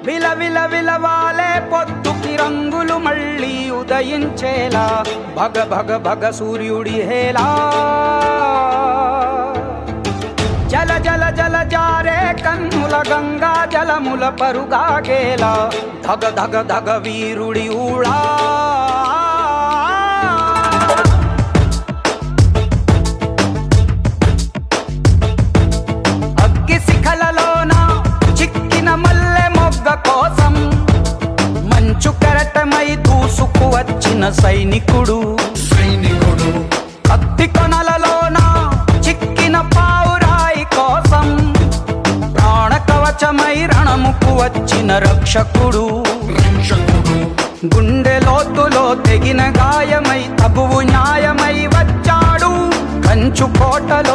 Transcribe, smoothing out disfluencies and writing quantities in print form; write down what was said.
విల విలవాలే పొద్దుకి రంగులు మళ్ళీ ఉదయించేలా భగ భగ భగ సూర్యుడి హేలా జల జల జల జారే కన్నుల గంగా జలముల పరుగాగేలా ధగ ధగ ధగ వీరుడి ఊళా అగ్గి శిఖలలోన చిక్కిన మల్లె మొగ్గ కోసం మంచు కెరటమై దూసుకు వచ్చిన సైనికుడు కత్తి కొనలలోన చిక్కిన పావురాయి కోసం ప్రాణ కవచమై రణముకు వచ్చిన రక్షకుడు గుండె లోతులో తెగిన గాయమై తగువు న్యాయమై వచ్చాడు కంచు కోటలో